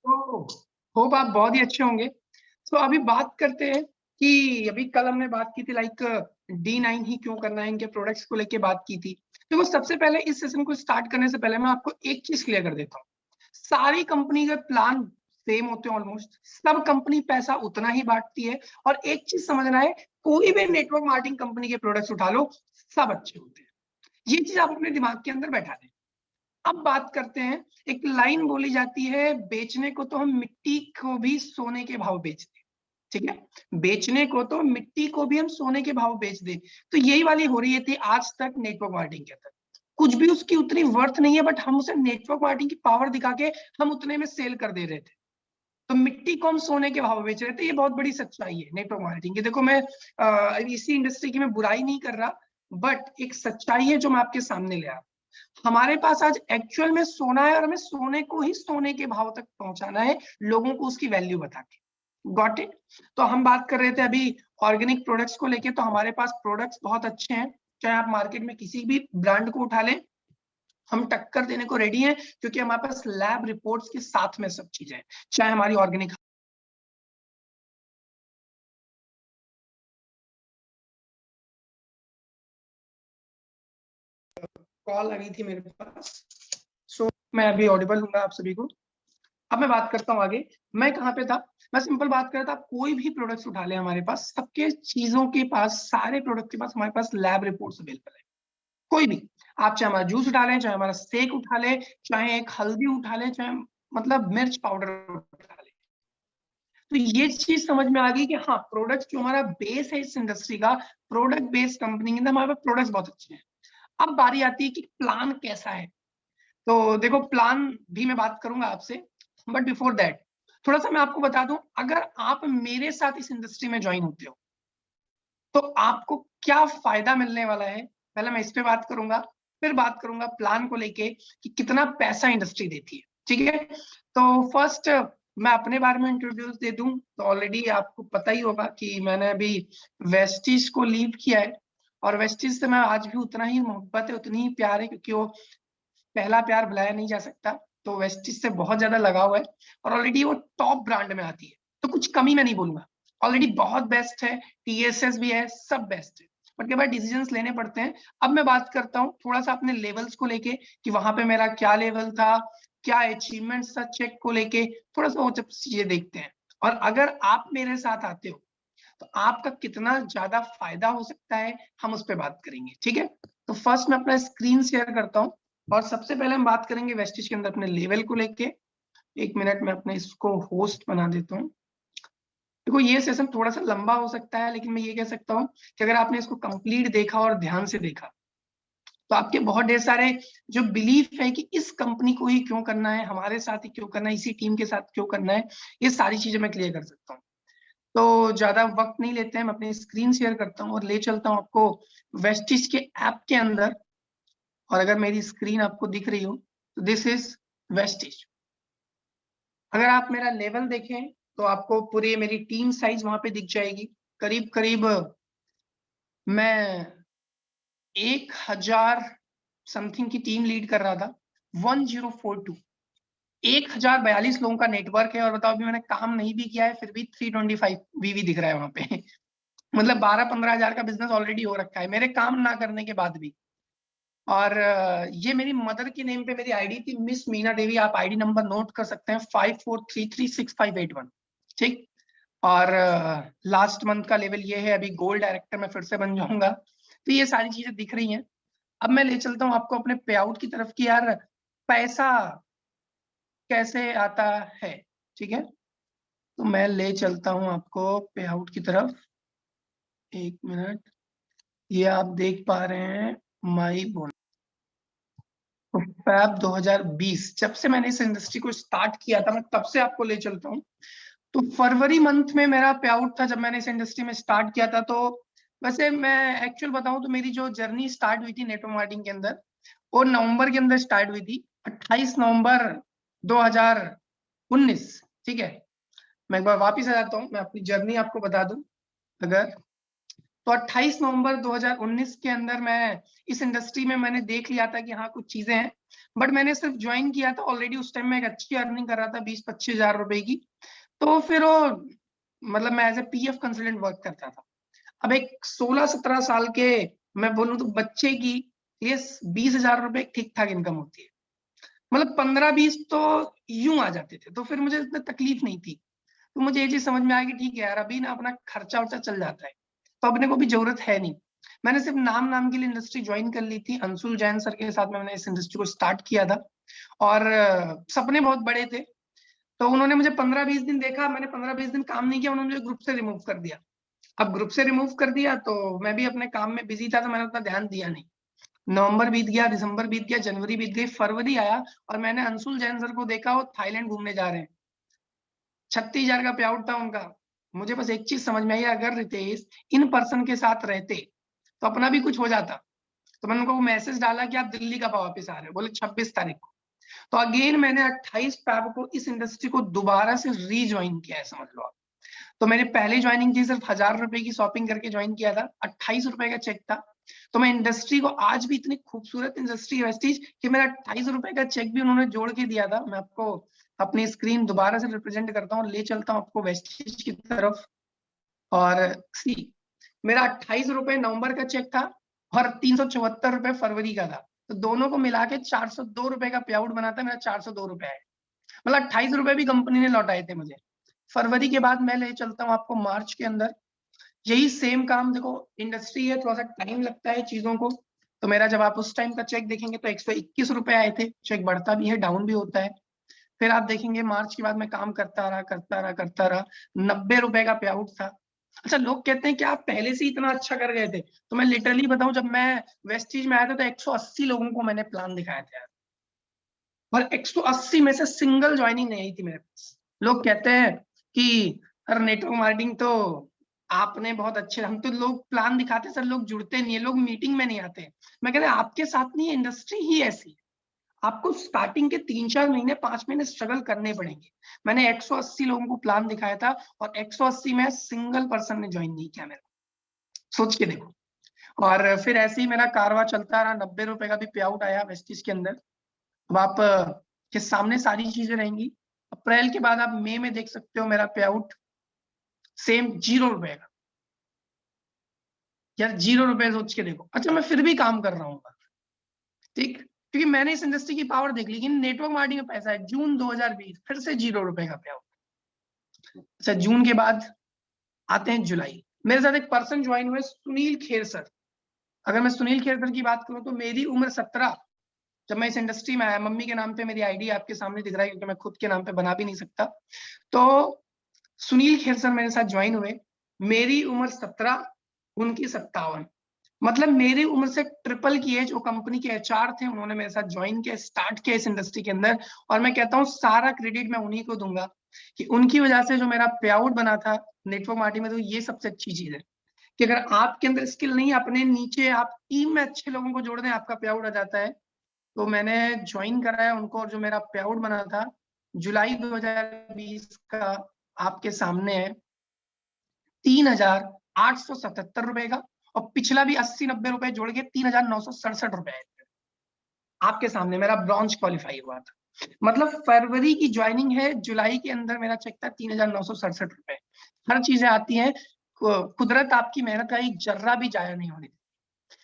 तो होप आप बहुत ही अच्छे होंगे। तो अभी बात करते हैं कि अभी कल हमने बात की थी लाइक D9 ही क्यों करना है, इनके प्रोडक्ट्स को लेके बात की थी। देखो सबसे पहले इस सेशन को स्टार्ट करने से पहले मैं आपको एक चीज क्लियर कर देता हूँ। सारी कंपनी के प्लान सेम होते हैं ऑलमोस्ट, सब कंपनी पैसा उतना ही बांटती है। और एक चीज समझना है, कोई भी नेटवर्क मार्केटिंग कंपनी के प्रोडक्ट्स उठा लो, सब अच्छे होते हैं। ये चीज आप अपने दिमाग के अंदर बैठा दें। अब बात करते हैं, एक लाइन बोली जाती है, बेचने को तो हम मिट्टी को भी सोने के भाव बेचते हैं। ठीक है, बेचने को तो मिट्टी को भी हम सोने के भाव बेच दे। तो यही वाली हो रही थी आज तक नेटवर्क मार्केटिंग के अंदर। कुछ भी उसकी उतनी वर्थ नहीं है, बट हम उसे नेटवर्क मार्केटिंग की पावर दिखा के हम उतने में सेल कर दे रहे थे। तो मिट्टी को हम सोने के भाव बेच रहे थे। ये बहुत बड़ी सच्चाई है नेटवर्क मार्केटिंग की। देखो मैं इसी इंडस्ट्री की मैं बुराई नहीं कर रहा, बट एक सच्चाई है जो मैं आपके सामने ले आया। हमारे पास आज एक्चुअल में सोना है और हमें सोने को ही सोने के भाव तक पहुंचाना है, लोगों को उसकी वैल्यू बता के। Got it. तो हम बात कर रहे थे अभी ऑर्गेनिक प्रोडक्ट्स को लेके। तो हमारे पास प्रोडक्ट्स बहुत अच्छे हैं, चाहे आप मार्केट में किसी भी ब्रांड को उठा लें, हम टक्कर देने को रेडी हैं, क्योंकि हमारे पास लैब रिपोर्ट्स के साथ में सब चीजें हैं। चाहे हमारी ऑर्गेनिक कॉल आ गई थी मेरे पास, सो मैं अभी ऑडिबल हूँ आप सभी को। अब मैं बात करता हूँ आगे, मैं कहाँ पे था। मैं सिंपल बात कर रहा था, आप कोई भी प्रोडक्ट्स उठा ले हमारे पास, सबके चीजों के पास, सारे प्रोडक्ट के पास हमारे पास लैब रिपोर्ट्स अवेलेबल है। कोई भी, आप चाहे हमारा जूस उठा लें, चाहे हमारा स्टेक उठा ले, चाहे एक हल्दी उठा ले, चाहे मतलब मिर्च पाउडर उठा ले। तो ये चीज समझ में आ गई कि हाँ, प्रोडक्ट जो हमारा बेस है इस इंडस्ट्री का, प्रोडक्ट बेस्ड कंपनी के अंदर हमारे पास प्रोडक्ट्स बहुत अच्छे हैं। अब बारी आती है कि प्लान कैसा है। तो देखो प्लान भी मैं बात करूंगा आपसे, बट बिफोर दैट थोड़ा सा मैं आपको बता दूं, अगर आप मेरे साथ इस इंडस्ट्री में ज्वाइन होते हो तो आपको क्या फायदा मिलने वाला है, पहले मैं इस पे बात करूंगा, फिर बात करूंगा प्लान को लेके कि कितना पैसा इंडस्ट्री देती है। ठीक है, तो फर्स्ट मैं अपने बारे में इंट्रोड्यूस दे दूं। तो ऑलरेडी आपको पता ही होगा कि मैंने अभी वेस्टिज को लीव किया है, और वेस्टिज से मैं आज भी उतना ही मोहब्बत है, उतनी ही प्यार है, क्योंकि वो पहला प्यार भुलाया नहीं जा सकता। तो वेस्टिज से बहुत ज्यादा लगाव है, और ऑलरेडी वो टॉप ब्रांड में आती है, तो कुछ कमी मैं नहीं बोलूंगा, ऑलरेडी बहुत बेस्ट है, TSS भी है, सब बेस्ट है। बट के बाद डिसीजंस लेने पड़ते हैं। अब मैं बात करता हूँ थोड़ा सा अपने लेवल्स को लेके, कि वहां पे मेरा क्या लेवल था, क्या अचीवमेंट्स था, चेक को लेके थोड़ा सा वो सब चीजें देखते हैं। और अगर आप मेरे साथ आते हो तो आपका कितना ज्यादा फायदा हो सकता है, हम उस पर बात करेंगे। ठीक है, तो फर्स्ट मैं अपना स्क्रीन शेयर करता हूँ, और सबसे पहले हम बात करेंगे वेस्टिज के अंदर अपने लेवल को लेके। एक मिनट में अपने इसको होस्ट बना देता हूँ। देखो ये सेशन थोड़ा सा लंबा हो सकता है, लेकिन मैं ये कह सकता हूँ कि अगर आपने इसको कंप्लीट देखा और ध्यान से देखा, तो आपके बहुत ढेर सारे जो बिलीफ है कि इस कंपनी को ही क्यों करना है, हमारे साथ ही क्यों करना है, इसी टीम के साथ क्यों करना है, ये सारी चीजें मैं क्लियर कर सकता हूँ। तो ज्यादा वक्त नहीं लेते हैं, मैं अपनी स्क्रीन शेयर करता हूँ और ले चलता हूँ आपको वेस्टिज के ऐप के अंदर। और अगर मेरी स्क्रीन आपको दिख रही हो तो दिस इज वेस्टिज। अगर आप मेरा लेवल देखें तो आपको पूरी मेरी टीम साइज वहां पे दिख जाएगी। करीब करीब मैं 1000 समथिंग की टीम लीड कर रहा था। 1042 1042 लोगों का नेटवर्क है, और बताओ अभी मैंने काम नहीं भी किया है, फिर भी 325 वीवी दिख रहा है वहां पे। मतलब 12-15 हजार का बिजनेस ऑलरेडी हो रखा है मेरे काम ना करने के बाद भी। और ये मेरी मदर के नेम पे मेरी आईडी थी, मिस मीना देवी। आप आईडी नंबर नोट कर सकते हैं, 54336581। ठीक, और लास्ट मंथ का लेवल ये है, अभी गोल्ड डायरेक्टर में फिर से बन जाऊंगा। तो ये सारी चीजें दिख रही हैं। अब मैं ले चलता हूँ आपको अपने पे आउट की तरफ, कि यार पैसा कैसे आता है। ठीक है, तो मैं ले चलता हूँ आपको पे आउट की तरफ। एक मिनट, ये आप देख पा रहे हैं माई बोनस। तो फैब 2020 जब से मैंने इस इंडस्ट्री को स्टार्ट किया था, मैं तब से आपको ले चलता हूँ। तो फरवरी मंथ में मेरा पे आउट था जब मैंने इस इंडस्ट्री में स्टार्ट किया था। तो वैसे मैं एक्चुअल बताऊं तो मेरी जो जर्नी स्टार्ट हुई थी नेटवर्क मार्केटिंग के अंदर, वो नवंबर के अंदर स्टार्ट हुई थी, 28 नवंबर 2019। ठीक है, मैं एक बार वापिस आ जाता हूँ, मैं अपनी जर्नी आपको बता दूं। अगर तो 28 नवंबर 2019 के अंदर मैं इस इंडस्ट्री में मैंने देख लिया था कि हाँ कुछ चीजें हैं, बट मैंने सिर्फ ज्वाइन किया था, ऑलरेडी उस टाइम में एक अच्छी अर्निंग कर रहा था 20-25 हजार रुपए की। तो फिर वो मतलब मैं as a PF consultant work करता था। अब एक 16-17 साल के मैं बोलूँ तो बच्चे की ये 20 हजार रुपए ठीक ठाक इनकम होती है। मतलब 15-20 तो यूं आ जाते थे, तो फिर मुझे इतना तकलीफ नहीं थी। तो मुझे ये चीज समझ में आ गई, ठीक है यार अभी ना अपना खर्चा वर्चा चल जाता है, तो अपने को भी जरूरत है नहीं। मैंने सिर्फ नाम नाम के लिए इंडस्ट्री ज्वाइन कर ली थी। अंशुल जैन सर के साथ में मैंने इस इंडस्ट्री को स्टार्ट किया था, और सपने बहुत बड़े थे। तो उन्होंने मुझे 15-20 दिन देखा, मैंने 15-20 दिन काम नहीं किया, उन्होंने मुझे ग्रुप से रिमूव कर दिया। अब ग्रुप से रिमूव कर दिया तो मैं भी अपने काम में बिजी था, तो मैंने उतना ध्यान दिया नहीं। नवंबर बीत गया, दिसंबर बीत गया, जनवरी बीत गई, फरवरी आया, और मैंने अंशुल जैन सर को देखा वो थाईलैंड घूमने जा रहे हैं। 36 हजार का पे आउट था उनका। मुझे बस एक चीज समझ में आई, अगर रितेश इन पर्सन के साथ रहते तो अपना भी कुछ हो जाता। तो मैंने उनको मैसेज डाला कि आप दिल्ली कब वापस आ रहे हो, बोले 26 तारीख को। तो अगेन मैंने 28 फेब को इस इंडस्ट्री को दोबारा से रीज्वाइन किया है, समझ लो आप। तो मेरी पहली ज्वाइनिंग थी, सिर्फ 1000 रुपए की शॉपिंग करके ज्वाइन किया था, 28 रुपए का चेक था। तो मैं इंडस्ट्री को, आज भी इतनी खूबसूरत इंडस्ट्री वेस्टीज, कि मेरा 28 रुपए का चेक भी उन्होंने जोड़ के दिया था। मैं आपको अपनी स्क्रीन दोबारा से रिप्रेजेंट करता हूँ, ले चलता हूँ आपको वेस्टीज की तरफ। और सी, मेरा 28 रुपए नवंबर का चेक था, और 374 रुपए फरवरी का था। तो दोनों को मिला के 402 रुपए का पे आउट बना था, मेरा 402 रुपए है। मतलब 28 रुपए भी कंपनी ने लौटाए थे मुझे। फरवरी के बाद मैं ले चलता हूँ आपको मार्च के अंदर, यही सेम काम। देखो इंडस्ट्री है, थोड़ा सा टाइम लगता है चीजों को। तो मेरा जब आप उस टाइम का चेक देखेंगे तो 121 रुपए आए थे। चेक बढ़ता भी है, डाउन भी होता है। फिर आप देखेंगे मार्च के बाद मैं काम करता रहा 90 रुपए का पे आउट था। अच्छा, लोग कहते हैं कि आप पहले से ही इतना अच्छा कर गए थे। तो मैं लिटरली बताऊं, जब मैं वेस्टीज में आया था तो 180 लोगों को मैंने प्लान दिखाया था, और 180 में से सिंगल ज्वाइनिंग नहीं आई थी मेरे पास। लोग कहते हैं कि सर नेटवर्क मार्केटिंग तो आपने बहुत अच्छे, हम तो लोग प्लान दिखाते सर, लोग जुड़ते नहीं है, लोग मीटिंग में नहीं आते। मैं कहते आपके साथ नहीं है, इंडस्ट्री ही ऐसी है। आपको स्टार्टिंग के 3-4 महीने 5 महीने स्ट्रगल करने पड़ेंगे। मैंने 180 लोगों को प्लान दिखाया था, और 180 में सिंगल पर्सन ने ज्वाइन नहीं किया मेरा। सोच के देखो। और फिर ऐसे ही मेरा कारवा चलता रहा, 90 रुपए का भी पे आउट आया वेस्टिज के अंदर। अब आप के सामने सारी चीजें रहेंगी। अप्रैल के बाद आप मई में देख सकते हो मेरा पे आउट सेम 0 रुपए का। यार 0 रुपए सोच के देखो। अच्छा, मैं फिर भी काम कर रहा हूँ, ठीक, क्योंकि मैंने इस इंडस्ट्री की पावर देख ली कि नेटवर्क मार्केटिंग में पैसा है। जून 2020 फिर से 0 रुपए का पे आउट। अच्छा, जून के बाद आते हैं जुलाई। मेरे साथ एक पर्सन ज्वाइन हुए, सुनील खेर सर। अगर मैं सुनील खेर सर की बात करूं तो मेरी उम्र 17 जब मैं इस इंडस्ट्री में आया। मम्मी के नाम पे मेरी आईडी आपके सामने दिख रहा है, क्योंकि मैं खुद के नाम पे बना भी नहीं सकता। तो सुनील खेर सर मेरे साथ ज्वाइन हुए, मेरी उम्र 17, उनकी 57। मतलब मेरी उम्र से ट्रिपल की एज। वो कंपनी के एचआर थे, उन्होंने मेरे साथ ज्वाइन किया, स्टार्ट किया इस इंडस्ट्री के अंदर। और मैं कहता हूँ सारा क्रेडिट मैं उन्हीं को दूंगा, कि उनकी वजह से जो मेरा पे आउट बना था नेटवर्क मार्केटिंग में। तो ये सबसे अच्छी चीज है कि अगर आपके अंदर स्किल नहीं, अपने नीचे आप टीम में अच्छे लोगों को जोड़ दें, आपका पे आउट आ जाता है। तो मैंने ज्वाइन कराया उनको, और जो मेरा पे आउट बना था जुलाई 2020 का आपके सामने है, 3,877 रुपए का। और पिछला भी 80-90 रुपए जोड़ के 3,967 रुपए है। आपके सामने मेरा ब्रॉन्ज क्वालिफाई हुआ था। मतलब फरवरी की ज्वाइनिंग है, जुलाई के अंदर मेरा चेक था 3,967 रुपए। हर चीजें आती हैं, कुदरत आपकी मेहनत का एक जर्रा भी जाया नहीं होने देती।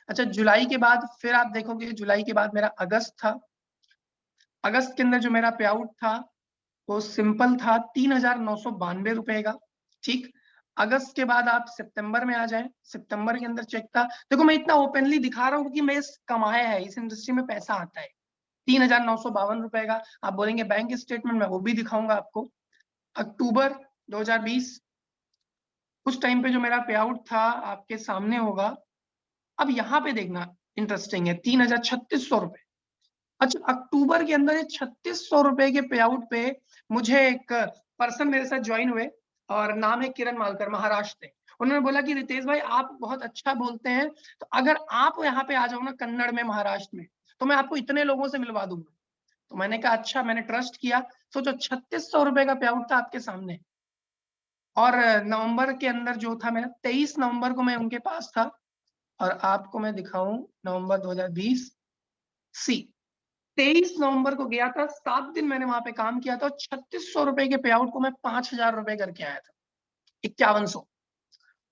अच्छा, जुलाई के बाद फिर आप देखोगे, जुलाई के बाद मेरा अगस्त था। अगस्त के अंदर जो मेरा पे आउट था वो सिंपल था, 3,992 रुपए का, ठीक। अगस्त के बाद आप सितंबर में आ जाए, सितंबर के अंदर चेक था, देखो मैं इतना ओपनली दिखा रहा हूँ क्योंकि मैं कमाया है, इस इंडस्ट्री में पैसा आता है। 3,952 रुपए का। आप बोलेंगे बैंक स्टेटमेंट में, वो भी दिखाऊंगा आपको। अक्टूबर 2020 उस टाइम पे जो मेरा पे आउट था आपके सामने होगा। अब यहाँ पे देखना इंटरेस्टिंग है, 3,3600 रुपए। अच्छा, अक्टूबर के अंदर ये 3600 रुपए के पे आउट पे मुझे एक पर्सन मेरे साथ ज्वाइन हुए, और नाम है किरण मालकर, महाराष्ट्र से। उन्होंने बोला कि रितेश भाई आप बहुत अच्छा बोलते हैं, तो अगर आप यहाँ पे आ जाओ ना कन्नड़ में, महाराष्ट्र में, तो मैं आपको इतने लोगों से मिलवा दूंगा। तो मैंने कहा अच्छा, मैंने ट्रस्ट किया। सोचो 3600 रुपए का पे आउट था आपके सामने। और नवंबर के अंदर जो था मेरा, 23 नवंबर को मैं उनके पास था। और आपको मैं दिखाऊं, नवंबर 2020 सी 23 नवंबर को गया था, 7 दिन मैंने वहां पे काम किया था और 3600 रुपए के पे आउट को मैं 5000 रुपए करके आया था, 5100।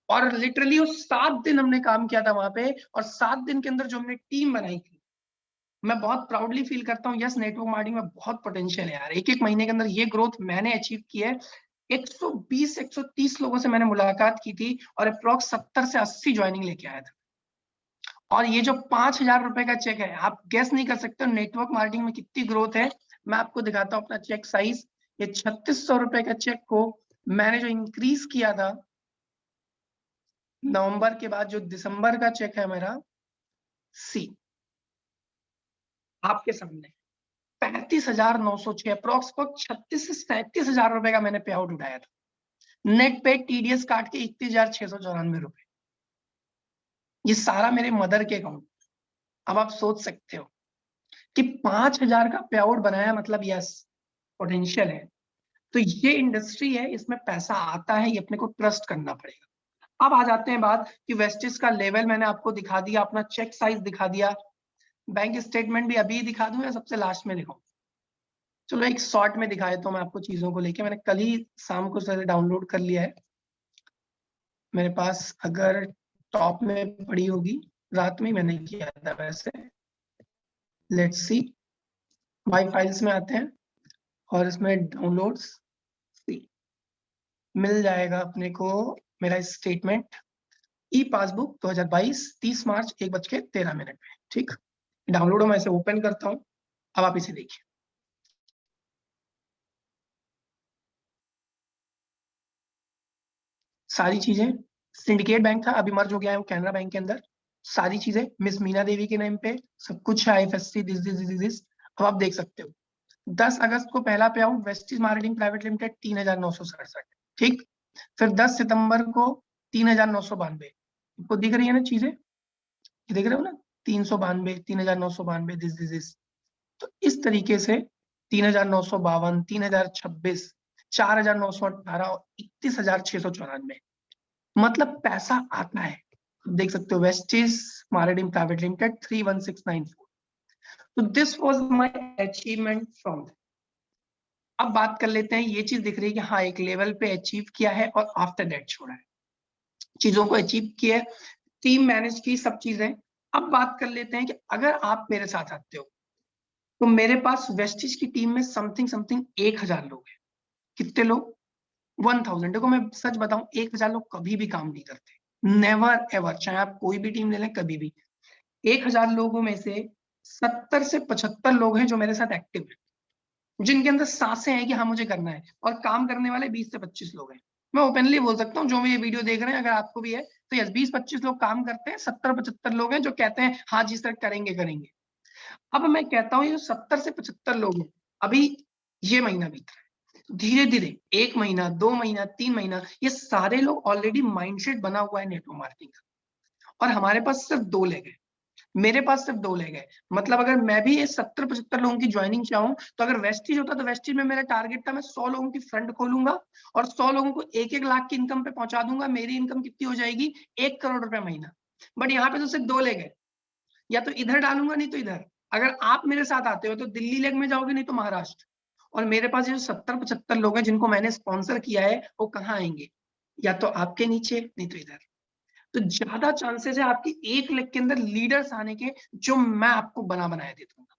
और लिटरली उस 7 दिन हमने काम किया था वहां पे, और 7 दिन के अंदर जो हमने टीम बनाई थी, मैं बहुत प्राउडली फील करता हूँ, यस नेटवर्क मार्केटिंग में बहुत पोटेंशियल है यार। एक एक महीने के अंदर ये ग्रोथ मैंने अचीव की है। 120 130 लोगों से मैंने मुलाकात की थी और अप्रॉक्स 70 से 80 ज्वाइनिंग लेके आया था। और ये जो 5000 रुपए का चेक है, आप गेस नहीं कर सकते नेटवर्क मार्केटिंग में कितनी ग्रोथ है। मैं आपको दिखाता हूँ अपना चेक साइज। ये 3600 रुपए का चेक को मैंने जो इंक्रीज किया था नवंबर के बाद, जो दिसंबर का चेक है मेरा, सी आपके सामने 35,906 अप्रॉक्स 36 से 37,000 रुपए का मैंने पे आउट उठाया था। नेट पे टीडीएस काट के 31,694 रुपए। ये सारा मेरे मदर के अकाउंट। अब आप सोच सकते हो कि 5,000 का पे आउट बनाया, मतलब यस पोटेंशियल है। तो ये इंडस्ट्री है, इसमें पैसा आता है, ये अपने को ट्रस्ट करना पड़ेगा। अब आ जाते हैं बात कि वेस्टिज का लेवल मैंने आपको दिखा दिया, अपना चेक साइज दिखा दिया, बैंक स्टेटमेंट भी अभी दिखा दूं या सबसे लास्ट में दिखाऊं? चलो एक शॉर्ट में दिखा देता हूं मैं आपको चीजों को लेके। मैंने कल ही शाम को सारे डाउनलोड कर लिया है मेरे पास, अगर टॉप में पड़ी होगी, रात में मैंने किया था वैसे। लेट्स सी, माई फाइल्स में आते हैं और इसमें डाउनलोड्स मिल जाएगा अपने को मेरा स्टेटमेंट। ई पासबुक 2022 30 मार्च 1:13 में, ठीक। डाउनलोड मैं इसे ओपन करता हूं, अब आप इसे देखिए। सारी चीजें, सिंडिकेट बैंक था अभी मर्ज हो गया है वो कैनरा बैंक के अंदर, सारी चीजें मिस मीना देवी के नाम पे सब कुछ है, IFSC this this this this. अब आप देख सकते हो 10 अगस्त को पहला पे out Vestige marketing private limited 3,967, ठीक। फिर 10 सितंबर को 3,992। आपको दिख रही है ना चीजें, ये देख रहे हो ना, 392, 3,992 दिस दिस दिस। तो इस तरीके से 3,952, 3,026, 4,918 और 31,694, मतलब पैसा आता है। देख सकते हो वेस्टिज मार्केटिंग प्राइवेट लिमिटेड 31694। तो this was my achievement from. अब बात कर लेते हैं, ये चीज दिख रही है कि हाँ एक लेवल पे अचीव किया है और आफ्टर दैट छोड़ा है, चीजों को अचीव किया है, टीम मैनेज की, सब चीजें। अब बात कर लेते हैं कि अगर आप मेरे साथ आते हो तो मेरे पास वेस्टिज की टीम में समथिंग समथिंग 1,000 लोग हैं। कितने लोग? 1,000। देखो मैं सच बताऊं, 1,000 लोग कभी भी काम नहीं करते, नेवर एवर, चाहे आप कोई भी टीम ले लें कभी भी। 1,000 लोगों में से 70 से 75 लोग हैं जो मेरे साथ एक्टिव है, जिनके अंदर सांसें हैं कि हाँ मुझे करना है, और काम करने वाले 20 से 25 लोग हैं। मैं ओपनली बोल सकता हूँ, जो भी ये वीडियो देख रहे हैं, अगर आपको भी है तो यस 20-25 लोग काम करते हैं, 70-75 लोग हैं जो कहते हैं हाँ जी सर करेंगे करेंगे। अब मैं कहता हूँ ये 70 से 75 लोग हैं, अभी ये महीना बीत रहा है, धीरे धीरे 1 महीना 2 महीना 3 महीना, ये सारे लोग ऑलरेडी माइंडसेट बना हुआ है नेटवर्क मार्केटिंग का, और हमारे पास सिर्फ 2 लेग है, मेरे पास सिर्फ 2 लेग है। मतलब अगर मैं भी ये 70-75 लोगों की ज्वाइनिंग चाहूँ, तो अगर वेस्टिज होता तो वेस्टिज में मेरा टारगेट था मैं 100 लोगों की फ्रंट खोलूंगा और 100 लोगों को 1-1 लाख की इनकम पे पहुंचा दूंगा, मेरी इनकम कितनी हो जाएगी? 1 करोड़ रुपए महीना। बट यहाँ पे तो सिर्फ 2 लेग है, या तो इधर डालूंगा नहीं तो इधर। अगर आप मेरे साथ आते हो तो दिल्ली लेग में जाओगे, नहीं तो महाराष्ट्र। और मेरे पास ये जो 70-75 लोग हैं जिनको मैंने स्पॉन्सर किया है, वो कहाँ आएंगे? या तो आपके नीचे, नहीं तो इधर। तो ज्यादा चांसेस है आपकी 1 लेग के अंदर लीडर्स आने के, जो मैं आपको बना बनाया दे दूंगा।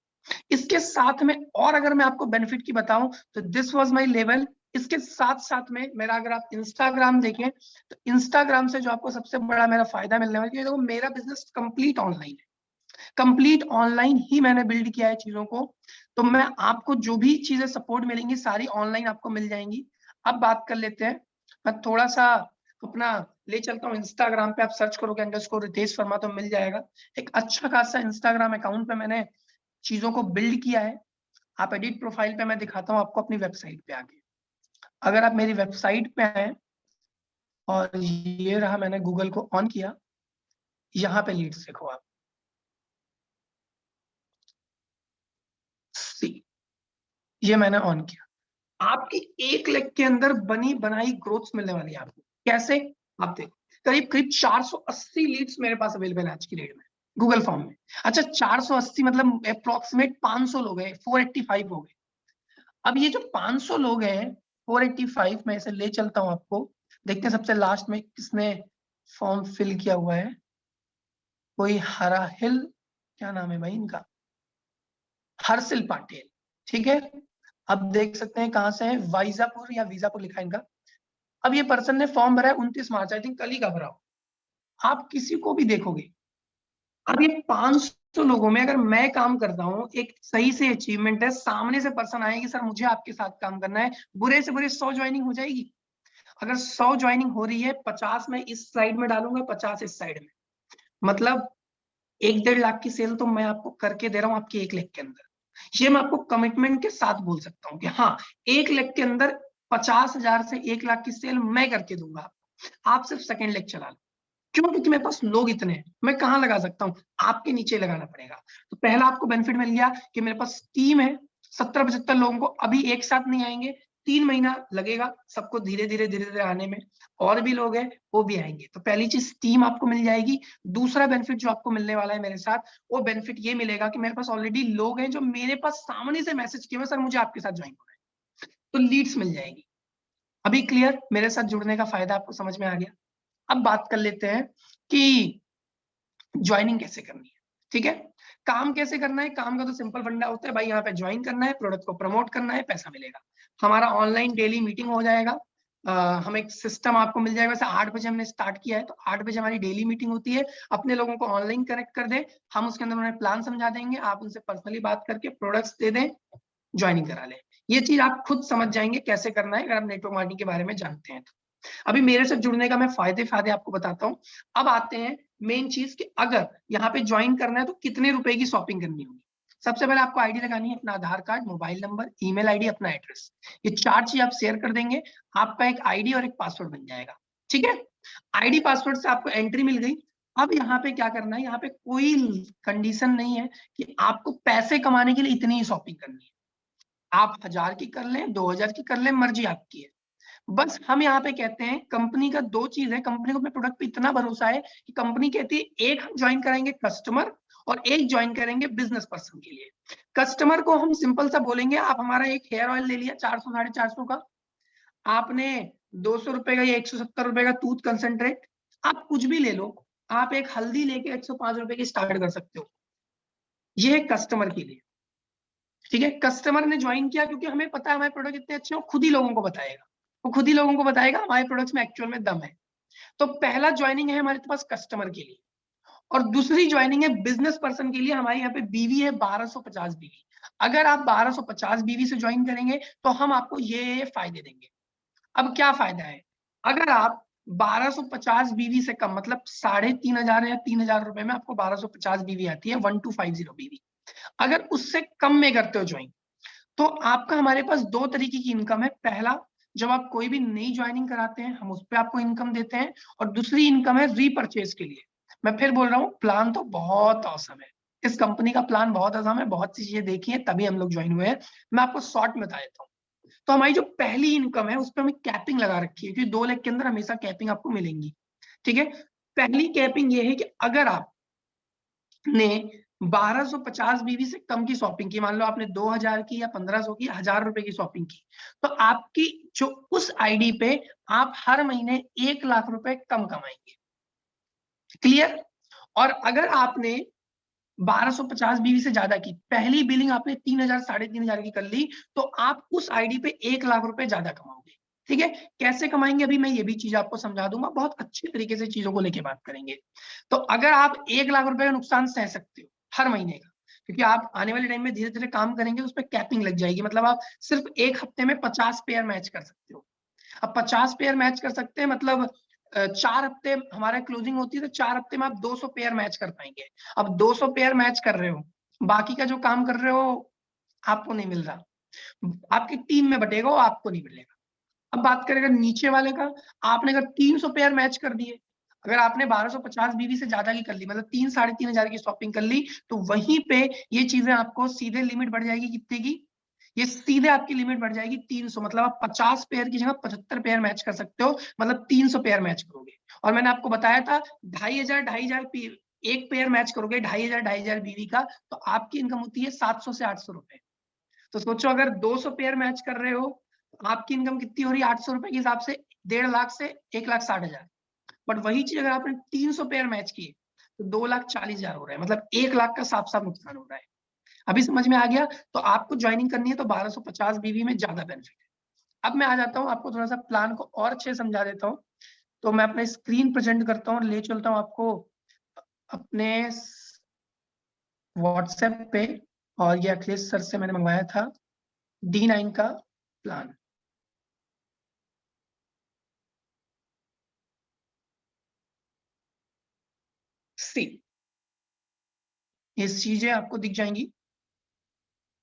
इसके साथ में और अगर मैं आपको बेनिफिट की बताऊं तो दिस वाज माय लेवल। इसके साथ साथ में मेरा, अगर आप इंस्टाग्राम देखें तो इंस्टाग्राम से जो आपको सबसे बड़ा मेरा फायदा मिलने वाला है, देखो मेरा बिजनेस कंप्लीट ऑनलाइन है, कंप्लीट ऑनलाइन ही मैंने बिल्ड किया है चीजों को। तो मैं आपको जो भी चीजें सपोर्ट मिलेंगी सारी ऑनलाइन आपको मिल जाएंगी। अब बात कर लेते हैं, मैं थोड़ा सा अपना ले चलता हूँ इंस्टाग्राम पे, आप सर्च करोगे अंडरस्कोर रितेश वर्मा तो मिल जाएगा। एक अच्छा खासा इंस्टाग्राम अकाउंट पे मैंने चीजों को बिल्ड किया है। आप एडिट प्रोफाइल पे मैं दिखाता हूँ आपको अपनी वेबसाइट पे आके। अगर आप मेरी वेबसाइट पे आए और ये रहा, मैंने गूगल को ऑन किया, यहाँ पे लीड्स देखो आप, सी, ये मैंने ऑन किया। आपकी 1 लेग के अंदर बनी बनाई ग्रोथ मिलने वाली है आपको। कैसे? आप देखो, करीब करीब 480 लीड्स मेरे पास अवेलेबल है आज की डेट में। गूगल फॉर्म में। अच्छा 480 मतलब अप्रोक्सीमेट 500 लोग हैं, 485 हो गए। अब ये जो 500 लोग हैं 485 में से ले चलता हूं आपको, देखते हैं सबसे लास्ट में किसने फॉर्म फिल किया हुआ है। कोई हरा हिल, क्या नाम है भाई इनका, हर्षिल पाटिल, ठीक है। अब देख सकते हैं कहां से है, वाइजापुर या वीजापुर लिखा है इनका। अब ये पर्सन ने फॉर्म भरा है 29 मार्च, आई थिंक कल ही का भरा हो। आप किसी को भी देखोगे, अब ये 500 लोगों में अगर मैं काम करता हूँ, एक सही से अचीवमेंट है, सामने से पर्सन आएगी सर मुझे आपके साथ काम करना है, बुरे से बुरे 100 ज्वाइनिंग हो जाएगी। अगर 100 ज्वाइनिंग हो रही है, 50 मैं इस साइड में डालूंगा, 50 इस साइड में, मतलब 1-1.5 लाख की सेल तो मैं आपको करके दे रहा हूँ आपके 1 लाख के अंदर। ये मैं आपको कमिटमेंट के साथ बोल सकता हूँ कि हाँ 1 लाख के अंदर 50,000 से 1 लाख की सेल मैं करके दूंगा। आप सिर्फ सेकेंड लेग चला लो। क्यों? क्योंकि मेरे पास लोग इतने हैं, मैं कहाँ लगा सकता हूँ, आपके नीचे लगाना पड़ेगा। तो पहला आपको बेनिफिट मिल गया कि मेरे पास टीम है, 70-75 लोगों को अभी एक साथ नहीं आएंगे, 3 महीना लगेगा सबको धीरे धीरे आने में, और भी लोग हैं वो भी आएंगे। तो पहली चीज टीम आपको मिल जाएगी। दूसरा बेनिफिट जो आपको मिलने वाला है मेरे साथ, वो बेनिफिट ये मिलेगा कि मेरे पास ऑलरेडी लोग हैं जो मेरे पास सामने से मैसेज किए हुए सर मुझे आपके साथ ज्वाइन होना है, तो लीड्स मिल जाएगी। अभी क्लियर? मेरे साथ जुड़ने का फायदा आपको समझ में आ गया। अब बात कर लेते हैं कि ज्वाइनिंग कैसे करनी है, ठीक है। काम कैसे करना है, काम का तो सिंपल फंडा होता है भाई, यहाँ पे ज्वाइन करना है, प्रोडक्ट को प्रमोट करना है, पैसा मिलेगा। हमारा ऑनलाइन डेली मीटिंग हो जाएगा। हम एक सिस्टम आपको मिल जाएगा, वैसे 8 बजे हमने स्टार्ट किया है, तो 8 बजे हमारी डेली मीटिंग होती है। अपने लोगों को ऑनलाइन कनेक्ट कर दे, हम उसके अंदर उन्हें प्लान समझा देंगे, आप उनसे पर्सनली बात करके प्रोडक्ट्स दे दें, ज्वाइनिंग करा लें। ये चीज आप खुद समझ जाएंगे कैसे करना है अगर आप नेटवर्क मार्केटिंग के बारे में जानते हैं तो। अभी मेरे से जुड़ने का मैं फायदे आपको बताता हूँ। अब आते हैं मेन चीज कि अगर यहाँ पे ज्वाइन करना है तो कितने रुपए की शॉपिंग करनी होगी। सबसे पहले आपको आईडी लगानी है, अपना Aadhaar card, mobile number, email ID, अपना एड्रेस। ये 4 चीज आप शेयर कर देंगे, आपका एक आईडी और एक पासवर्ड बन जाएगा, ठीक है। आईडी पासवर्ड से आपको एंट्री मिल गई। अब यहाँ पे क्या करना है, यहाँ पे कोई कंडीशन नहीं है कि आपको पैसे कमाने के लिए इतनी ही शॉपिंग करनी है। आप 1000 की कर लें, 2000 की कर लें, मर्जी आपकी है। बस हम यहाँ पे कहते हैं कंपनी का 2 चीज है, कंपनी को अपने प्रोडक्ट पे इतना भरोसा है कि कंपनी कहती है एक हम ज्वाइन करेंगे कस्टमर और एक ज्वाइन करेंगे बिजनेस पर्सन के लिए। कस्टमर को हम सिंपल सा बोलेंगे, आप हमारा एक हेयर ऑयल ले लिया 400-450 का, आपने 200 रुपए का या 170 रुपए का टूथ कंसेंट्रेट, आप कुछ भी ले लो, आप एक हल्दी लेके 105 रुपए की स्टार्ट कर सकते हो। ये है कस्टमर के लिए, ठीक है। कस्टमर ने ज्वाइन किया क्योंकि हमें पता है हमारे प्रोडक्ट इतने अच्छे हो, खुद ही लोगों को बताएगा, वो खुद ही लोगों को बताएगा हमारे प्रोडक्ट्स में एक्चुअल में दम है। तो पहला ज्वाइनिंग है हमारे पास कस्टमर के लिए, और दूसरी ज्वाइनिंग है बिजनेस पर्सन के लिए। हमारे यहाँ पे बीवी है 1250 बीवी। अगर आप 1250 बीवी से ज्वाइन करेंगे तो हम आपको ये फायदे देंगे। अब क्या फायदा है, अगर आप 1250 बीवी से कम, मतलब 3500 या 3000 रुपए में आपको 1250 बीवी आती है, 1250 बीवी, अगर उससे कम में करते हो ज्वाइन, तो आपका हमारे पास 2 तरीके की इनकम है। पहला, जब आप कोई भी नई ज्वाइनिंग कराते हैं हम उस पर आपको इनकम देते हैं, और दूसरी इनकम है रीपरचेज के लिए। मैं फिर बोल रहा हूँ, प्लान तो बहुत औसम है, इस कंपनी का प्लान बहुत आसान है, बहुत सी चीजें देखी है तभी हम लोग ज्वाइन हुए हैं। मैं आपको शॉर्ट में बता देता हूँ। तो हमारी जो पहली इनकम है उस पर हमें कैपिंग लगा रखी है, क्योंकि 2 लाख के अंदर हमेशा कैपिंग आपको मिलेंगी, ठीक है। पहली कैपिंग ये है कि अगर आपने 1250 बीवी से कम की शॉपिंग की, मान लो आपने 2000 की या 1500 की, 1000 रुपए की शॉपिंग की, तो आपकी जो उस आईडी पे आप हर महीने 1 लाख रुपए कम कमाएंगे, क्लियर। और अगर आपने 1250 बीवी से ज्यादा की, पहली बिलिंग आपने 3000 3500 की कर ली, तो आप उस आईडी पे 1 लाख रुपए ज्यादा कमाओगे, ठीक है। कैसे कमाएंगे अभी मैं ये भी चीज आपको समझा दूंगा, बहुत अच्छे तरीके से चीजों को लेके बात करेंगे। तो अगर आप 1 लाख रुपए का नुकसान सह सकते हो हर महीने का, क्योंकि आप आने वाले टाइम में धीरे धीरे काम करेंगे तो उस पर कैपिंग लग जाएगी, मतलब आप सिर्फ एक हफ्ते में 50 पेयर मैच कर सकते हो। अब 50 पेयर मैच कर सकते हैं, मतलब 4 हफ्ते हमारा क्लोजिंग होती है, तो 4 हफ्ते में आप 200 पेयर मैच कर पाएंगे। अब 200 पेयर मैच कर रहे हो, बाकी का जो काम कर रहे हो आपको नहीं मिल रहा, आपकी टीम में बटेगा, वो आपको नहीं मिलेगा। अब बात करें अगर नीचे वाले का, आपने अगर 300 पेयर मैच कर दिए, अगर आपने 1250 बीवी से ज्यादा की कर ली, मतलब 3-3500 की शॉपिंग कर ली, तो वहीं पे ये चीजें आपको सीधे लिमिट बढ़ जाएगी कितने की, ये सीधे आपकी लिमिट बढ़ जाएगी 300, मतलब आप 50 पेयर की जगह 75 पेयर मैच कर सकते हो, मतलब 300 पेयर मैच करोगे। और मैंने आपको बताया था 2500 एक पेयर मैच करोगे 2500 बीवी का, तो आपकी इनकम होती है 700 से 800 रुपए। तो सोचो अगर 200 पेयर मैच कर रहे हो तो आपकी इनकम कितनी हो रही है 800 रुपए के हिसाब से, 1.5 लाख से 1,60,000। बट वही चीज अगर आपने 300 पेयर मैच किए तो 2,40,000 हो रहा है, मतलब 1 लाख का साफ साफ नुकसान हो रहा है। अभी समझ में आ गया? तो आपको ज्वाइनिंग करनी है तो 1250 बीवी में ज्यादा बेनिफिट है। अब मैं आ जाता हूँ, आपको थोड़ा सा प्लान को और अच्छे से समझा देता हूँ। तो मैं अपने स्क्रीन प्रेजेंट करता हूँ, ले चलता हूँ आपको अपने व्हाट्सएप पे, और ये अखिलेश सर से मैंने मंगवाया था D9 का प्लान। सी ये चीजें आपको दिख जाएंगी,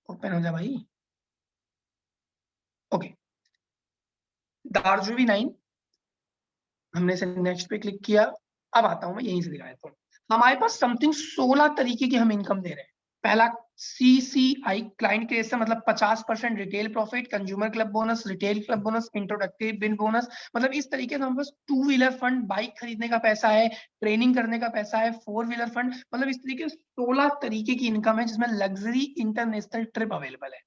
ओपन हो जाए भाई। ओके, दार्जुवी 9, हमने इसे नेक्स्ट पे क्लिक किया। अब आता हूं मैं यहीं से दिखाया था, हमारे पास समथिंग 16 तरीके की हम इनकम दे रहे हैं। पहला CCI, क्लाइंट क्रिएशन, मतलब 50% retail profit, consumer club bonus, retail club bonus, introductory bin bonus. मतलब इस तरीके से हमारे पास 2 व्हीलर फंड, बाइक खरीदने का पैसा है, ट्रेनिंग करने का पैसा है, 4 व्हीलर फंड, मतलब इस तरीके से 16 तरीके की इनकम है जिसमें लग्जरी इंटरनेशनल ट्रिप अवेलेबल है।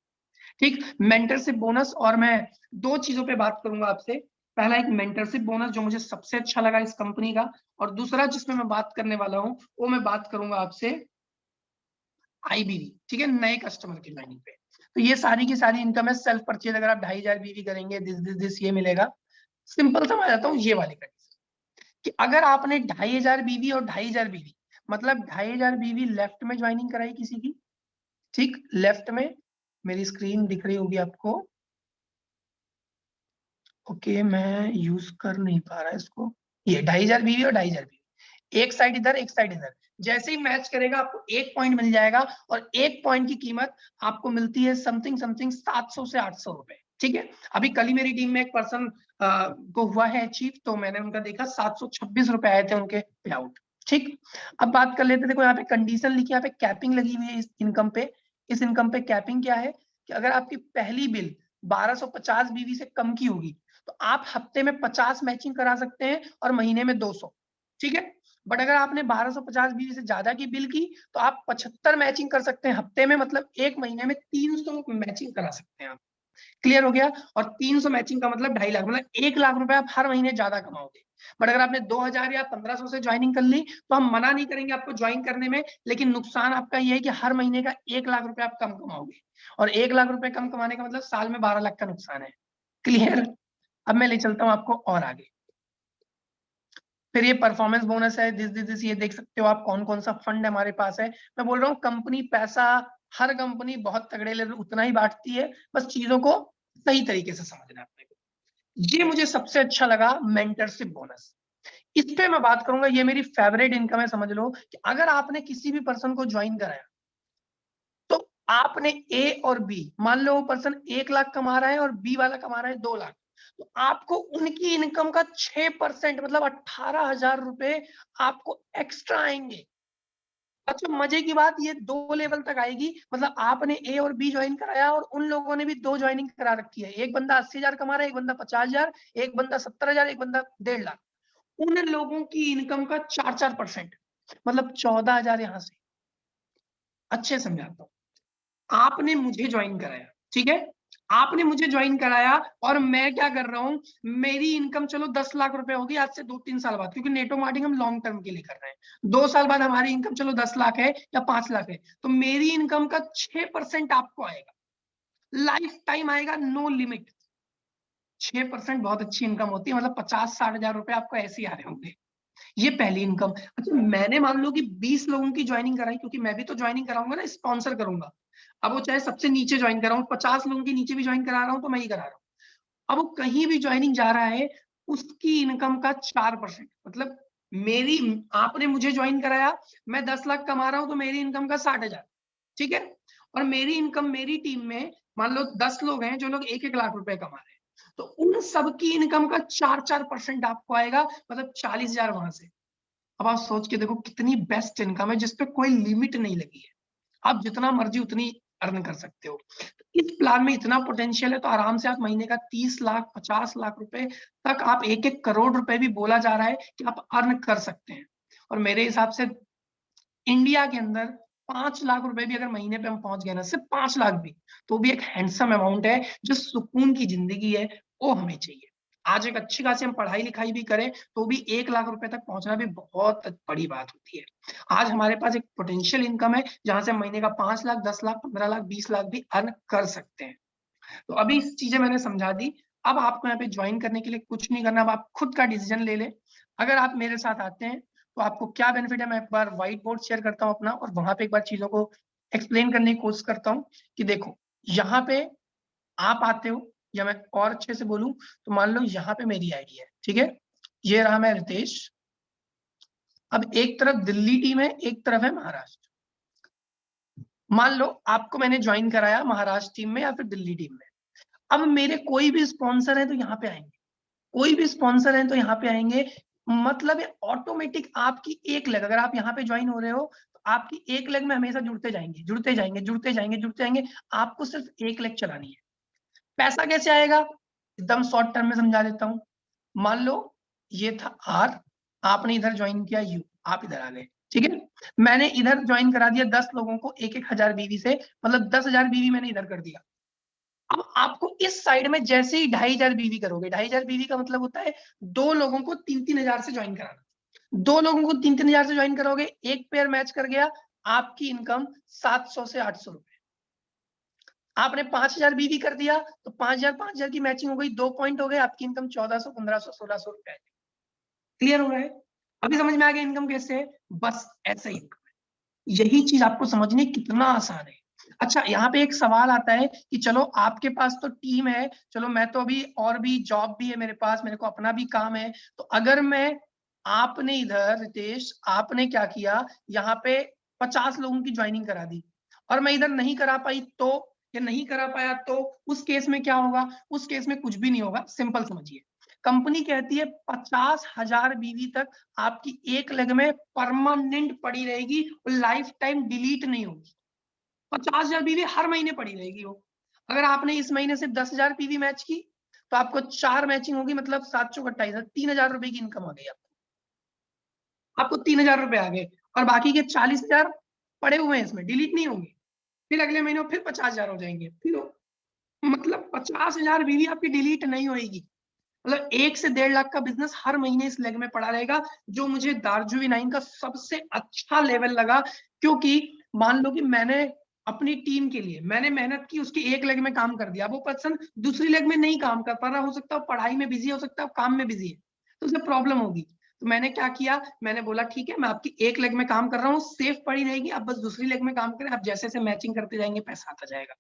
ठीक, मेंटरशिप बोनस, और मैं 2 चीजों पे बात करूंगा आपसे। पहला एक मेंटरशिप बोनस जो मुझे सबसे अच्छा लगा इस कंपनी का, और दूसरा जिसमें मैं बात करने वाला हूं वो मैं बात करूंगा आपसे IBV, ठीक है, नए कस्टमर की ज्वाइनिंग पे। तो ये सारी की सारी इनकम है। सेल्फ परचेज अगर आप 2,500 बीवी करेंगे, दिस ये मिलेगा। सिंपल समझ आता हूँ ये वाली कंडीशन, कि अगर आपने 2,500 बीवी और 2,500 बीवी, मतलब 2,500 बीवी लेफ्ट में ज्वाइनिंग कराई किसी की, ठीक, लेफ्ट में मेरी स्क्रीन दिख रही होगी आपको। ओके, मैं यूज कर नहीं पा रहा इसको। ये 2,500 बीवी और 2,500 बीवी, एक साइड इधर एक साइड इधर, जैसे ही मैच करेगा आपको 1 पॉइंट मिल जाएगा, और 1 पॉइंट की कीमत आपको मिलती है समथिंग समथिंग 700 से 800 रुपए। ठीक है, अभी कल ही मेरी टीम में एक पर्सन को हुआ है अचीव, तो मैंने उनका देखा 726 रुपए आए थे उनके पे आउट। ठीक, अब बात कर लेते, देखो यहाँ पे कंडीशन लिखी, यहाँ पे कैपिंग लगी हुई है इस इनकम पे। इस इनकम पे कैपिंग क्या है कि अगर आपकी पहली बिल 1250 बीवी से कम की होगी तो आप हफ्ते में 50 मैचिंग करा सकते हैं और महीने में 200। ठीक है, बट अगर आपने 1250 बीवी से ज्यादा की बिल की तो आप 75 मैचिंग कर सकते हैं हफ्ते में, मतलब एक महीने में 300 मैचिंग करा सकते हैं आप। क्लियर हो गया? और 300 मैचिंग का मतलब 2.5 लाख, मतलब 1 लाख रुपए आप हर महीने ज्यादा कमाओगे। बट अगर आपने 2,000 या 1,500 से ज्वाइनिंग कर ली तो हम मना नहीं करेंगे आपको ज्वाइन करने में, लेकिन नुकसान आपका ये है कि हर महीने का 1 लाख रुपए आप कम कमाओगे, और 1 लाख रुपए कम कमाने का मतलब साल में 12 लाख का नुकसान है। क्लियर? अब मैं ले चलता हूँ आपको और आगे। फिर ये परफॉर्मेंस बोनस है, दिस ये देख सकते हो आप कौन कौन सा फंड हमारे पास है। मैं बोल रहा हूँ कंपनी पैसा, हर कंपनी बहुत तगड़े लेवल उतना ही बांटती है, बस चीजों को सही तरीके से समझना है अपने को। ये मुझे सबसे अच्छा लगा मेंटरशिप बोनस। इस पे मैं बात करूंगा, ये मेरी फेवरेट इनकम है। समझ लो कि अगर आपने किसी भी पर्सन को ज्वाइन कराया तो आपने ए और बी, मान लो वो पर्सन 1 लाख कमा रहा है और बी वाला कमा रहा है 2 लाख, तो आपको उनकी इनकम का 6%, मतलब 18,000 रुपए आपको एक्स्ट्रा आएंगे। अच्छा, मजे की बात, ये 2 लेवल तक आएगी, मतलब आपने ए और बी ज्वाइन कराया और उन लोगों ने भी 2 ज्वाइनिंग करा रखी है। एक बंदा 80,000 कमा रहा है, एक बंदा 50,000, एक बंदा 70,000, एक बंदा 1.5 लाख। उन लोगों की इनकम का 4% मतलब 14,000 यहाँ से। अच्छे समझाता हूँ, आपने मुझे ज्वाइन कराया, ठीक है, आपने मुझे ज्वाइन कराया और मैं क्या कर रहा हूं, मेरी इनकम चलो 10 लाख रुपए होगी आज से 2-3 साल बाद, क्योंकि नेटवर्क मार्केटिंग हम लॉन्ग टर्म के लिए कर रहे हैं। 2 साल बाद हमारी इनकम चलो 10 लाख है या 5 लाख है, तो मेरी इनकम का 6% आपको आएगा, लाइफ टाइम आएगा, नो लिमिट। 6% बहुत अच्छी इनकम होती है, मतलब 50-60 हजार रुपए आपको ऐसे ही आ रहे होंगे। ये पहली इनकम। अच्छा, मैंने मान लो कि 20 लोगों की ज्वाइनिंग कराई, क्योंकि मैं भी तो ज्वाइनिंग कराऊंगा ना, स्पॉन्सर करूंगा। अब वो चाहे सबसे नीचे ज्वाइन कराऊं, 50 लोगों के नीचे भी ज्वाइन करा रहा हूं तो मैं ही करा रहा हूं। अब वो कहीं भी ज्वाइनिंग जा रहा है, उसकी इनकम का 4%, मतलब मेरी, आपने मुझे ज्वाइन कराया, मैं 10 लाख कमा रहा हूं तो मेरी इनकम का 60,000। ठीक है, और मेरी इनकम, मेरी टीम में मान लो 10 लोग हैं जो लोग 1-1 लाख रुपए कमा रहे हैं, तो उन सबकी इनकम का 4% आपको आएगा, मतलब 40,000 वहां से। अब आप सोच के देखो कितनी बेस्ट इनकम है जिसपे कोई लिमिट नहीं लगी है, आप जितना मर्जी उतनी अर्न कर सकते हो। तो इस प्लान में इतना पोटेंशियल है, तो आराम से आप महीने का 30 लाख 50 लाख रुपए तक, आप 1-1 करोड़ रुपए भी बोला जा रहा है कि आप अर्न कर सकते हैं। और मेरे हिसाब से इंडिया के अंदर 5 लाख रुपए भी अगर महीने पे हम पहुंच गए ना, सिर्फ 5 लाख भी, तो भी एक हैंडसम अमाउंट है। जो सुकून की जिंदगी है वो हमें चाहिए। आज एक अच्छी खासी हम पढ़ाई लिखाई भी करें तो भी 1 लाख रुपए तक पहुंचना भी बहुत बड़ी बात होती है। आज हमारे पास एक पोटेंशियल इनकम है जहां से महीने का 5 लाख, 10 लाख, 15 लाख, 20 लाख भी अर्न कर सकते हैं। तो अभी इस चीजें मैंने समझा दी। अब आपको यहाँ पे ज्वाइन करने के लिए कुछ नहीं करना, अब आप खुद का डिसीजन ले ले। अगर आप मेरे साथ आते हैं तो आपको क्या बेनिफिट है, मैं एक बार व्हाइट बोर्ड शेयर करता हूँ अपना, और वहां पे एक बार चीजों को एक्सप्लेन करने की कोशिश करता हूँ कि देखो, यहाँ पे आप आते हो, या मैं और अच्छे से बोलूं तो मान लो यहाँ पे मेरी आईडी है, ठीक है, ये रहा मैं रितेश। अब एक तरफ दिल्ली टीम है, एक तरफ है महाराष्ट्र। मान लो आपको मैंने ज्वाइन कराया महाराष्ट्र टीम में या फिर दिल्ली टीम में। अब मेरे कोई भी स्पॉन्सर है तो यहाँ पे आएंगे, कोई भी स्पॉन्सर है तो यहाँ पे आएंगे। मतलब ऑटोमेटिक आपकी एक लेग, अगर आप यहाँ पे ज्वाइन हो रहे हो तो आपकी एक लेग में हमेशा जुड़ते जाएंगे, जुड़ते जाएंगे, जुड़ते जाएंगे, जुड़ते जाएंगे। आपको सिर्फ एक लेग चलानी है। पैसा कैसे आएगा, एकदम शॉर्ट टर्म में समझा देता हूँ। मान लो ये था आर, आपने इधर ज्वाइन किया यू, आप इधर आ गए, ठीक है। मैंने इधर ज्वाइन करा दिया 10 लोगों को 1,000 बीवी से, मतलब 10,000 बीवी मैंने इधर कर दिया। अब आपको इस साइड में जैसे ही 2,500 बीवी करोगे, 2,500 बीवी का मतलब होता है 2 लोगों को 3-3 हजार से ज्वाइन कराना। 2 लोगों को 3-3 हजार से ज्वाइन करोगे, एक पेयर मैच कर गया, आपकी इनकम 700 से 800 रुपए। आपने 5,000 बीवी कर दिया तो 5,000 की मैचिंग हो गई, 2 पॉइंट हो गए, आपकी इनकम 1,400, 1,500, 1,600 रुपए। क्लियर हो रहा है? अभी समझ में आ गया इनकम कैसे है? बस ऐसे ही इनकम है। यही चीज आपको समझने कितना आसान है। अच्छा, यहाँ पे एक सवाल आता है कि चलो आपके पास तो टीम है, चलो मैं तो अभी और भी जॉब भी है मेरे पास, मेरे को अपना भी काम है, तो अगर मैं, आपने इधर रितेश आपने क्या किया, यहाँ पे 50 लोगों की ज्वाइनिंग करा दी और मैं इधर नहीं करा पाई तो, या नहीं करा पाया तो उस केस में क्या होगा? उस केस में कुछ भी नहीं होगा। सिंपल समझिए, कंपनी कहती है 50,000 बीवी तक आपकी एक लेग में परमानेंट पड़ी रहेगी, लाइफ टाइम डिलीट नहीं होगी। 50,000 बीवी हर महीने पड़ी रहेगी वो। अगर आपने इस महीने से 10,000 बीवी मैच की तो आपको 4 मैचिंग होगी, मतलब 7 चौक 28, 3,000 रुपए की इनकम आ गई आपको 3,000 रुपए आ गए, और बाकी के 40,000 पड़े हुए हैं, इसमें डिलीट नहीं होंगे। फिर अगले महीने फिर 50,000 हो जाएंगे, फिर मतलब 50,000 बीवी आपकी डिलीट नहीं होगी। मतलब 1 से 1.5 लाख का बिजनेस हर महीने इस लेग में पड़ा रहेगा, जो मुझे दार्जुवी 9 का सबसे अच्छा लेवल लगा। क्योंकि मान लो कि मैंने अपनी टीम के लिए मैंने मेहनत की, उसकी एक लेग में काम कर दिया, वो पर्सन दूसरी लेग में नहीं काम कर पा रहा, हो सकता है पढ़ाई में बिजी, हो सकता है काम में बिजी है, तो उसे प्रॉब्लम होगी। तो मैंने क्या किया, मैंने बोला ठीक है, मैं आपकी एक लेग में काम कर रहा हूँ, सेफ पड़ी रहेगी, आप बस दूसरी लेग में काम करें, आप जैसे जैसे मैचिंग करते जाएंगे पैसा आता जाएगा।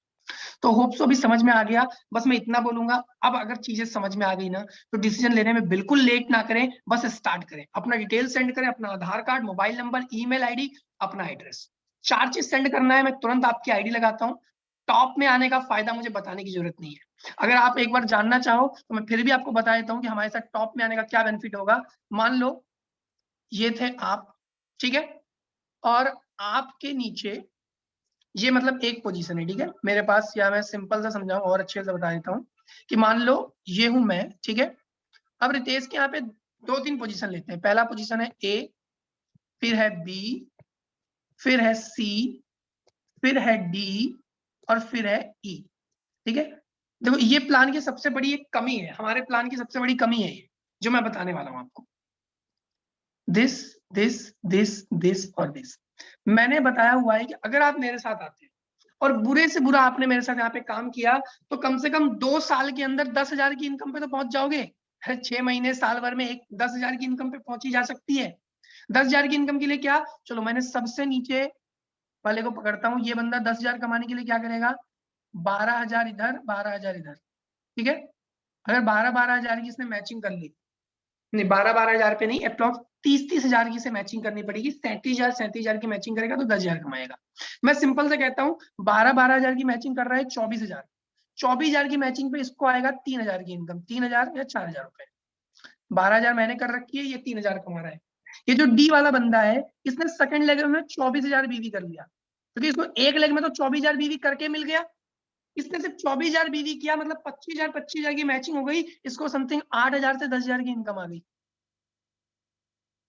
तो होप सो अभी समझ में आ गया। बस मैं इतना बोलूंगा, अब अगर चीजें समझ में आ गई ना तो डिसीजन लेने में बिल्कुल लेट ना करें, बस स्टार्ट करें। अपना डिटेल सेंड करें, अपना Aadhaar card, mobile number, email ID, अपना एड्रेस, 4 चीज सेंड करना है। मैं तुरंत आपकी आईडी लगाता हूँ। टॉप में आने का फायदा मुझे बताने की जरूरत नहीं है। अगर आप एक बार जानना चाहो तो मैं फिर भी आपको बता देता हूँ कि हमारे साथ टॉप में आने का क्या बेनिफिट होगा। मान लो ये थे आप, ठीक है, और आपके नीचे ये मतलब एक पोजीशन है, ठीक है मेरे पास, या मैं सिंपल सा समझाऊं और अच्छे से बता देता हूँ कि मान लो ये हूं मैं, ठीक है। अब रितेश के यहाँ पे 2-3 पोजीशन लेते हैं। पहला पोजीशन है ए, फिर है बी, फिर है सी, फिर है डी, और फिर है ई, ठीक है। देखो ये प्लान की सबसे बड़ी एक कमी है, हमारे प्लान की सबसे बड़ी कमी है ये, जो मैं बताने वाला हूँ आपको। दिस दिस दिस दिस और दिस मैंने बताया हुआ है कि अगर आप मेरे साथ आते हैं और बुरे से बुरा आपने मेरे साथ यहाँ पे काम किया तो कम से कम 2 साल के अंदर 10,000 की इनकम पे तो पहुंच जाओगे। 6 महीने साल भर में 10,000 की इनकम पे पहुंची जा सकती है। 10,000 की इनकम के लिए क्या, चलो मैंने सबसे नीचे वाले को पकड़ता हूँ। ये बंदा 10,000 कमाने के लिए क्या करेगा, 12,000 इधर, 12,000 इधर, ठीक है। अगर 12,000 की इसने मैचिंग कर ली, नहीं 12,000 पे नहीं, अप्रॉक्स 30,000 की से मैचिंग करनी पड़ेगी। 37,000 की मैचिंग करेगा तो 10,000 कमाएगा। मैं सिंपल से कहता हूँ, 12,000 की मैचिंग कर रहा है 24,000, 24,000 की मैचिंग पे इसको आएगा 3,000 की इनकम, 3,000 या 4,000 रुपए। 12,000 मैंने कर रखी है, ये 3,000 कमा रहा है। ये जो डी वाला बंदा है, इसने सेकंड लेग में 24,000 बीवी कर लिया, क्योंकि इसको एक लेग में तो 24,000 बीवी करके मिल गया। इसने सिर्फ 24,000 बीवी किया, मतलब 25,000 की मैचिंग हो गई, इसको समथिंग 8,000 से 10,000 की इनकम आ गई।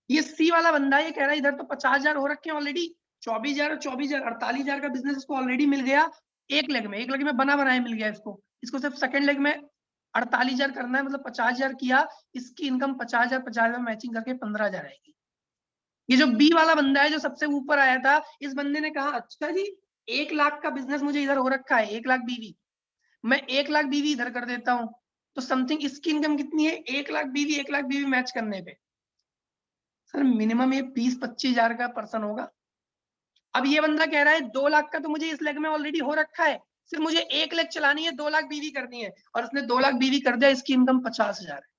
ये सी वाला बंदा ये कह रहा है इधर तो 50,000 हो रखे हैं ऑलरेडी, 24,000 और 24,000 48,000 का बिजनेस इसको ऑलरेडी मिल गया एक लेग में बना बनाया मिल गया इसको सिर्फ सेकंड लेग में 48,000 करना है, मतलब 50,000 किया, इसकी इनकम 50,000 मैचिंग करके 15,000 आएगी। ये जो बी वाला बंदा है जो सबसे ऊपर आया था, इस बंदे ने कहा अच्छा जी 1 लाख का बिजनेस मुझे इधर हो रखा है, 1 लाख बीवी, मैं 1 लाख बीवी इधर कर देता हूं, तो समथिंग इसकी इनकम कितनी है 1 लाख बीवी मैच करने पे सर मिनिमम ये 20-25,000 का पर्सन होगा। अब ये बंदा कह रहा है 2 लाख का तो मुझे इस लेग में ऑलरेडी हो रखा है, सिर्फ मुझे 1 लेग चलानी है, 2 लाख बीवी करनी है, और इसने 2 लाख बीवी कर दिया, इसकी इनकम 50,000 है।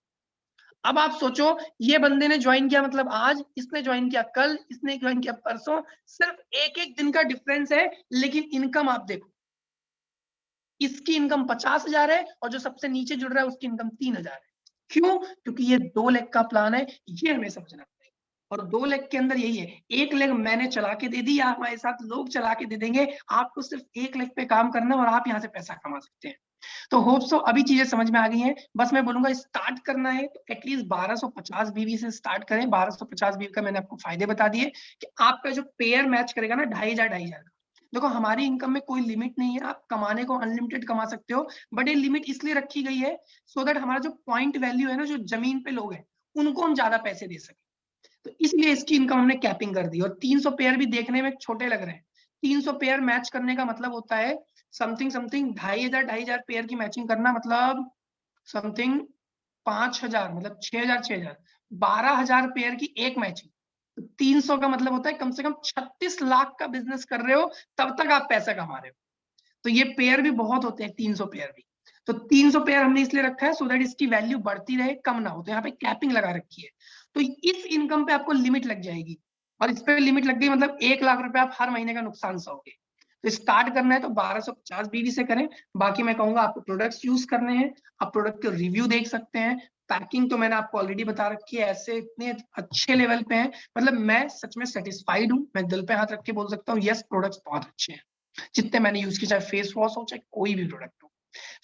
अब आप सोचो ये बंदे ने ज्वाइन किया मतलब आज, इसने ज्वाइन किया कल, इसने ज्वाइन किया परसों, सिर्फ एक दिन का डिफरेंस है, लेकिन इनकम आप देखो, इसकी इनकम 50,000 है और जो सबसे नीचे जुड़ रहा है उसकी इनकम 3,000 है। क्यों? क्योंकि ये 2 लेग का प्लान है, ये हमें समझना पड़ेगा। और 2 लेग के अंदर यही है, 1 लेग मैंने चला के दे दी या हमारे साथ लोग चला के दे देंगे, आपको सिर्फ 1 लेग पे काम करना है और आप यहाँ से पैसा कमा सकते हैं। तो होप सो अभी चीजें समझ में आ गई हैं। बस मैं बोलूंगा स्टार्ट करना है तो एटलीस्ट 1250 बीवी से स्टार्ट करें। 1250 बीवी का मैंने आपको फायदे बता दिए कि आपका जो पेयर मैच करेगा ना 2,500 का। देखो हमारी इनकम में कोई लिमिट नहीं है, आप कमाने को अनलिमिटेड कमा सकते हो, बट ये लिमिट इसलिए रखी गई है सो दैट हमारा जो पॉइंट वैल्यू है ना, जो जमीन पे लोग हैं उनको हम ज्यादा पैसे दे सके, तो इसलिए इसकी इनकम हमने कैपिंग कर दी। और 300 पेयर भी देखने में छोटे लग रहे हैं, 300 पेयर मैच करने का मतलब होता है समथिंग 2,500 पेयर की मैचिंग करना, मतलब समथिंग 5,000, मतलब 6,000 12,000 पेयर की एक मैचिंग। तो 300 का मतलब होता है कम से कम 36 लाख का बिजनेस कर रहे हो तब तक आप पैसा कमा रहे हो। तो ये पेयर भी बहुत होते हैं, 300 पेयर भी। तो 300 पेयर हमने इसलिए रखा है सो दैट इसकी वैल्यू बढ़ती रहे, कम ना हो। तो यहाँ पे कैपिंग लगा रखी है, तो इस इनकम पे आपको लिमिट लग जाएगी, और इस पे लिमिट लग गई मतलब 1 लाख रुपए आप हर महीने का नुकसान सहोगे। तो स्टार्ट करना है तो 1250 बीवी से करें। बाकी मैं कहूंगा आपको प्रोडक्ट्स यूज करने हैं, आप प्रोडक्ट के रिव्यू देख सकते हैं। पैकिंग तो मैंने आपको ऑलरेडी बता रखी है, ऐसे इतने अच्छे लेवल पे है, मतलब मैं सच में सेटिस्फाइड हूँ, मैं दिल पे हाथ रख के बोल सकता हूँ यस प्रोडक्ट्स बहुत अच्छे हैं जितने मैंने यूज किए, चाहे फेस वॉश हो चाहे कोई भी प्रोडक्ट हो,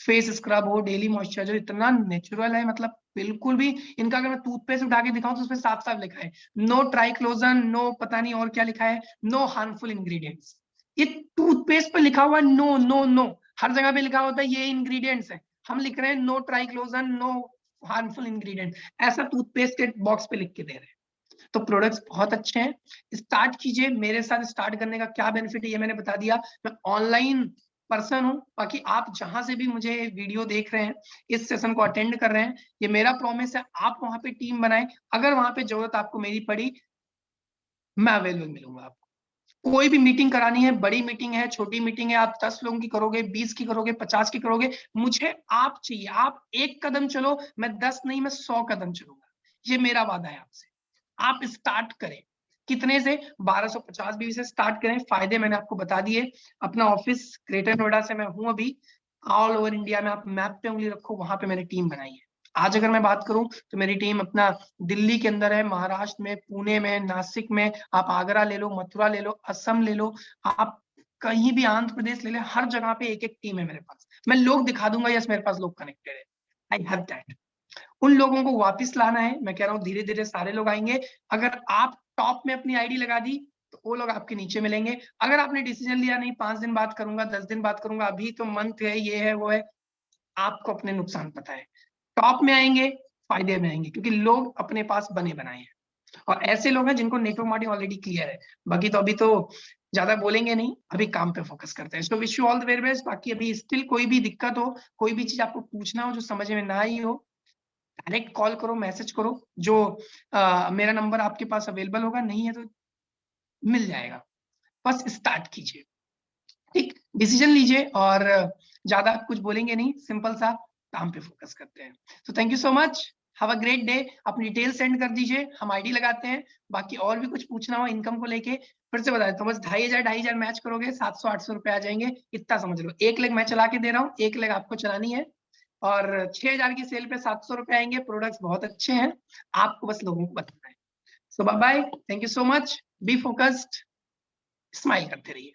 फेस स्क्रब हो, डेली मॉइस्चराइजर, इतना नेचुरल है, मतलब बिल्कुल भी। इनका अगर मैं टूथपेस्ट उठा के दिखाऊं तो उसमें साफ साफ लिखा है नो ट्राइक्लोजन, नो पता नहीं और क्या लिखा है, नो हार्मफुल इंग्रेडिएंट्स। ये टूथपेस्ट पे लिखा हुआ है नो नो नो, हर जगह पे लिखा होता है ये इंग्रेडिएंट्स है, हम लिख रहे हैं no triclosan, no harmful ingredient, ऐसा टूथपेस्ट के बॉक्स पे लिख के दे रहे हैं। तो प्रोडक्ट्स बहुत अच्छे हैं, स्टार्ट कीजिए। मेरे साथ स्टार्ट करने का क्या बेनिफिट है ये मैंने बता दिया। मैं ऑनलाइन पर्सन हूँ, बाकी आप जहां से भी मुझे वीडियो देख रहे हैं, इस सेशन को अटेंड कर रहे हैं, ये मेरा प्रॉमिस है आप वहां पे टीम बनाएं। अगर वहां पे जरूरत आपको मेरी पड़ी, मैं अवेलेबल मिलूंगा आपको। कोई भी मीटिंग करानी है, बड़ी मीटिंग है, छोटी मीटिंग है, आप 10 लोगों की करोगे, 20 की करोगे, 50 की करोगे, मुझे आप चाहिए। आप एक कदम चलो, मैं 10 नहीं, मैं 100 कदम चलूंगा, ये मेरा वादा है आपसे। आप स्टार्ट करें, कितने से 1250 बीवी से स्टार्ट करें। फायदे मैंने आपको बता दिए। अपना ऑफिस ग्रेटर नोएडा से मैं हूं अभी, ऑल ओवर इंडिया में आप मैप पे उंगली रखो, वहां पे मैंने टीम बनाई है। आज अगर मैं बात करूं तो मेरी टीम अपना दिल्ली के अंदर है, महाराष्ट्र में, पुणे में, नासिक में, आप आगरा ले लो, मथुरा ले लो, असम ले लो, आप कहीं भी आंध्र प्रदेश ले ले, हर जगह पे एक एक टीम है मेरे पास। मैं लोग दिखा दूंगा, यस मेरे पास लोग कनेक्टेड है, आई हैव दैट। उन लोगों को वापस लाना है, मैं कह रहा हूँ धीरे धीरे सारे लोग आएंगे। अगर आप टॉप में अपनी आईडी लगा दी तो वो लोग आपके नीचे मिलेंगे। अगर आपने डिसीजन लिया नहीं 5 दिन बात करूंगा, 10 दिन बात करूंगा, अभी तो मंथ है, ये है वो है, आपको अपने नुकसान पता है। टॉप में आएंगे, फायदे में आएंगे, क्योंकि लोग अपने पास बने बनाए हैं, और ऐसे लोग हैं जिनको नेटवर्क मार्केटिंग ऑलरेडी क्लियर है। बाकी तो अभी तो ज्यादा बोलेंगे नहीं, अभी काम पे फोकस करते हैं। So wish you all the very best. बाकी अभी स्टिल कोई भी दिक्कत हो, कोई भी चीज आपको पूछना हो जो समझ में ना आई हो, डायरेक्ट कॉल करो, मैसेज करो, जो मेरा नंबर आपके पास अवेलेबल होगा, नहीं है तो मिल जाएगा। बस स्टार्ट कीजिए, ठीक, डिसीजन लीजिए, और ज्यादा कुछ बोलेंगे नहीं, सिंपल सा काम पे फोकस करते हैं। तो thank you so much, have a great day. अपनी डिटेल सेंड कर दीजिए, हम आईडी लगाते हैं। बाकी और भी कुछ पूछना हो इनकम को लेके, फिर से बता देता हूँ, बस 2,500 मैच करोगे 700-800 रुपए आ जाएंगे, इतना समझ लो। एक लेग मैं चला के दे रहा हूँ, एक लेग आपको चलानी है, और 6,000 की सेल पे 700 रुपए आएंगे। प्रोडक्ट्स बहुत अच्छे हैं, आपको बस लोगों को बताना है। So bye bye, thank you so much, be focused, smile करते रहिए।